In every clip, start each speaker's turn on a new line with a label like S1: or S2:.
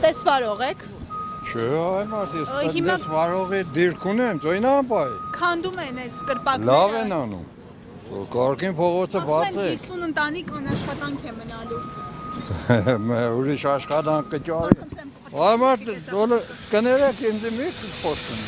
S1: Տնտեսվարող եք։
S2: Չէ, այ մարդ, ես տնտեսվարողի դիրք ունեմ, ծույն անպայ։
S1: Քանդում են այս կրպակները։
S2: Լավ են անում։ Կարգին փողոցը բաց է։
S1: 50 ընտանիք անաշխատանք է մնալու։
S2: Ուրիշ աշխատանք կճարի։ Այ մարդ, կներեք ինձ մի խոսքն։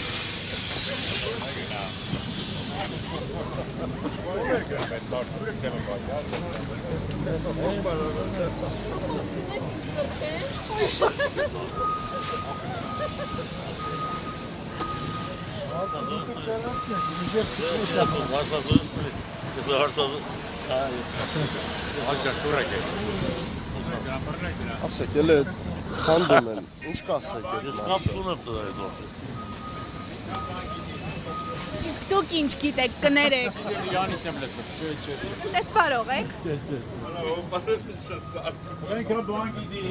S3: Ասեք, էլ է խանդում են, ինչ կասեք այդ
S4: Ես կապ չունեմ տղա հետո։
S1: Իսկ դուք ինչ գիտեք, կներեք։
S5: Յանից եմ լսում։ Չէ։
S1: Տնտեսվարող եք։
S5: Մենք բան գիտի։